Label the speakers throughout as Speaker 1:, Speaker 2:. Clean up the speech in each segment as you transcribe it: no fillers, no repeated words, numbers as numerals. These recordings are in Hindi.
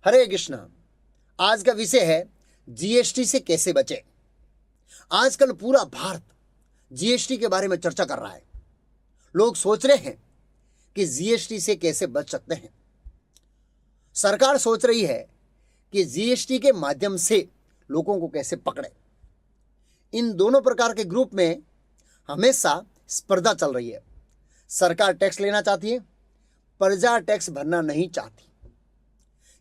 Speaker 1: हरे कृष्णा। आज का विषय है जीएसटी से कैसे बचे। आजकल पूरा भारत जीएसटी के बारे में चर्चा कर रहा है। लोग सोच रहे हैं कि जीएसटी से कैसे बच सकते हैं। सरकार सोच रही है कि जीएसटी के माध्यम से लोगों को कैसे पकड़े। इन दोनों प्रकार के ग्रुप में हमेशा स्पर्धा चल रही है। सरकार टैक्स लेना चाहती है, प्रजा टैक्स भरना नहीं चाहती।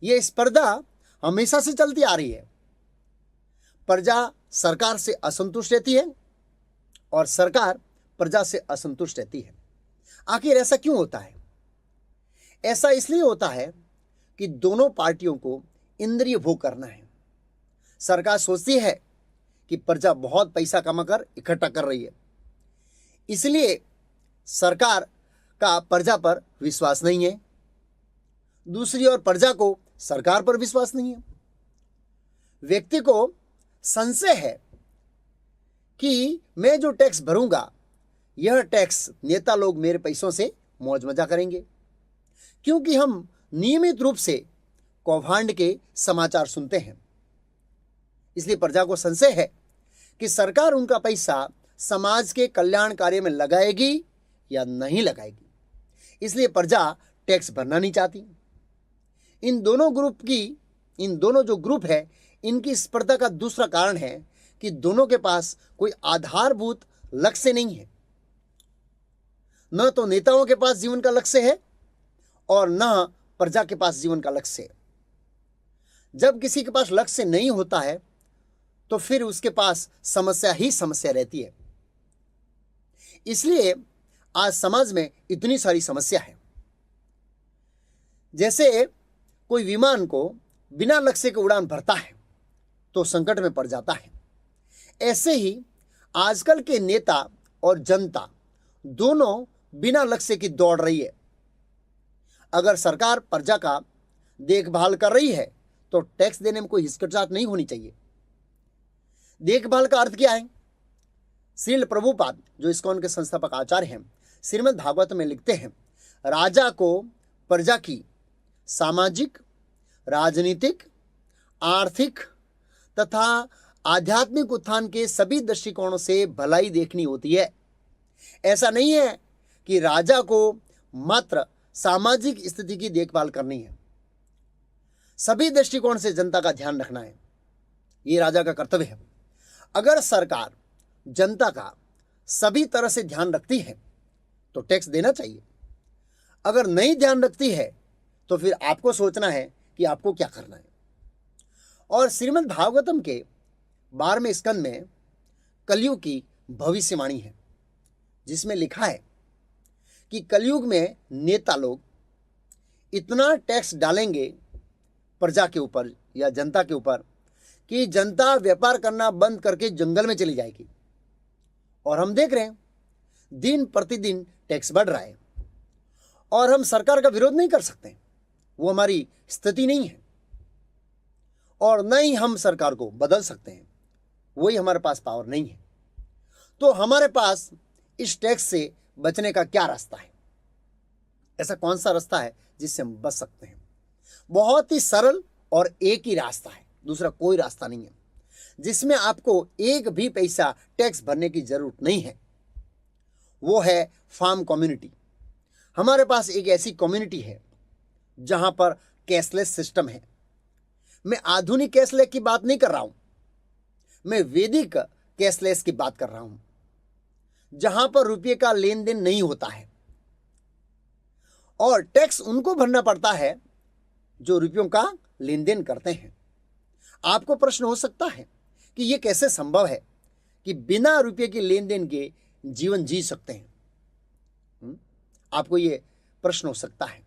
Speaker 1: यह स्पर्धा हमेशा से चलती आ रही है। प्रजा सरकार से असंतुष्ट रहती है और सरकार प्रजा से असंतुष्ट रहती है। आखिर ऐसा क्यों होता है? ऐसा इसलिए होता है कि दोनों पार्टियों को इंद्रिय भोग करना है। सरकार सोचती है कि प्रजा बहुत पैसा कमाकर इकट्ठा कर रही है, इसलिए सरकार का प्रजा पर विश्वास नहीं है। दूसरी ओर प्रजा को सरकार पर विश्वास नहीं है। व्यक्ति को संशय है कि मैं जो टैक्स भरूंगा, यह टैक्स नेता लोग मेरे पैसों से मौज मजा करेंगे, क्योंकि हम नियमित रूप से कौभांड के समाचार सुनते हैं। इसलिए प्रजा को संशय है कि सरकार उनका पैसा समाज के कल्याण कार्य में लगाएगी या नहीं लगाएगी। इसलिए प्रजा टैक्स भरना नहीं चाहती। इन दोनों जो ग्रुप है, इनकी स्पर्धा का दूसरा कारण है कि दोनों के पास कोई आधारभूत लक्ष्य नहीं है। न तो नेताओं के पास जीवन का लक्ष्य है और न प्रजा के पास जीवन का लक्ष्य है। जब किसी के पास लक्ष्य नहीं होता है तो फिर उसके पास समस्या ही समस्या रहती है। इसलिए आज समाज में इतनी सारी समस्या है। जैसे कोई विमान को बिना लक्ष्य के उड़ान भरता है तो संकट में पड़ जाता है, ऐसे ही आजकल के नेता और जनता दोनों बिना लक्ष्य की दौड़ रही है। अगर सरकार प्रजा का देखभाल कर रही है तो टैक्स देने में कोई हिचकिचाहट नहीं होनी चाहिए। देखभाल का अर्थ क्या है? श्रील प्रभुपाद, जो इस्कॉन के संस्थापक आचार्य हैं, श्रीमद् भागवत में लिखते हैं, राजा को प्रजा की सामाजिक, राजनीतिक, आर्थिक तथा आध्यात्मिक उत्थान के सभी दृष्टिकोणों से भलाई देखनी होती है। ऐसा नहीं है कि राजा को मात्र सामाजिक स्थिति की देखभाल करनी है। सभी दृष्टिकोण से जनता का ध्यान रखना है, ये राजा का कर्तव्य है। अगर सरकार जनता का सभी तरह से ध्यान रखती है तो टैक्स देना चाहिए। अगर नहीं ध्यान रखती है तो फिर आपको सोचना है कि आपको क्या करना है। और श्रीमद् भागवतम के 12वें स्कंद में कलयुग की भविष्यवाणी है, जिसमें लिखा है कि कलयुग में नेता लोग इतना टैक्स डालेंगे प्रजा के ऊपर या जनता के ऊपर कि जनता व्यापार करना बंद करके जंगल में चली जाएगी। और हम देख रहे हैं दिन प्रतिदिन टैक्स बढ़ रहा है और हम सरकार का विरोध नहीं कर सकते, वो हमारी स्थिति नहीं है। और न ही हम सरकार को बदल सकते हैं, वही हमारे पास पावर नहीं है। तो हमारे पास इस टैक्स से बचने का क्या रास्ता है? ऐसा कौन सा रास्ता है जिससे हम बच सकते हैं? बहुत ही सरल और एक ही रास्ता है, दूसरा कोई रास्ता नहीं है, जिसमें आपको एक भी पैसा टैक्स भरने की जरूरत नहीं है। वो है फार्म कम्युनिटी। हमारे पास एक ऐसी कम्युनिटी है जहां पर कैशलेस सिस्टम है। मैं आधुनिक कैशलेस की बात नहीं कर रहा हूं, मैं वैदिक कैशलेस की बात कर रहा हूं, जहां पर रुपये का लेन देन नहीं होता है और टैक्स उनको भरना पड़ता है जो रुपयों का लेन देन करते हैं। आपको प्रश्न हो सकता है कि यह कैसे संभव है कि बिना रुपये के लेन देन के जीवन जी सकते हैं? आपको यह प्रश्न हो सकता है।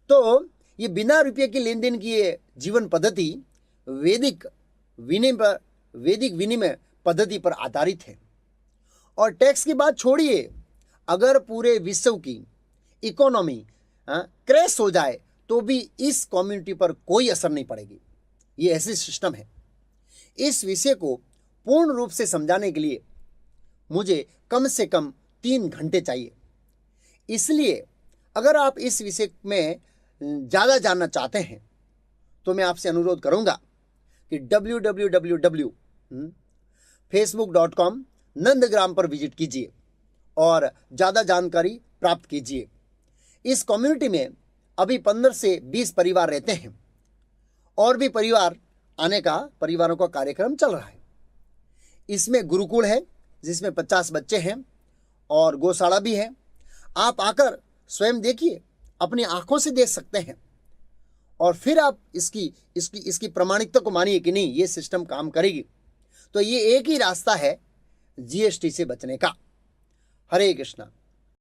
Speaker 1: तो ये बिना रुपये के लेन देन की ये जीवन पद्धति वैदिक विनिमय पद्धति पर आधारित है। और टैक्स की बात छोड़िए, अगर पूरे विश्व की इकोनॉमी क्रैश हो जाए तो भी इस कम्युनिटी पर कोई असर नहीं पड़ेगी। ये ऐसी सिस्टम है। इस विषय को पूर्ण रूप से समझाने के लिए मुझे कम से कम 3 घंटे चाहिए। इसलिए अगर आप इस विषय में ज़्यादा जानना चाहते हैं तो मैं आपसे अनुरोध करूंगा कि www.facebook.com नंदग्राम पर विजिट कीजिए और ज़्यादा जानकारी प्राप्त कीजिए। इस कम्युनिटी में अभी 15 से 20 परिवार रहते हैं और भी परिवारों का कार्यक्रम चल रहा है। इसमें गुरुकुल है जिसमें 50 बच्चे हैं और गौशाला भी है। आप आकर स्वयं देखिए, अपनी आंखों से देख सकते हैं और फिर आप इसकी प्रामाणिकता को मानिए कि नहीं, ये सिस्टम काम करेगी। तो ये एक ही रास्ता है जीएसटी से बचने का। हरे कृष्णा।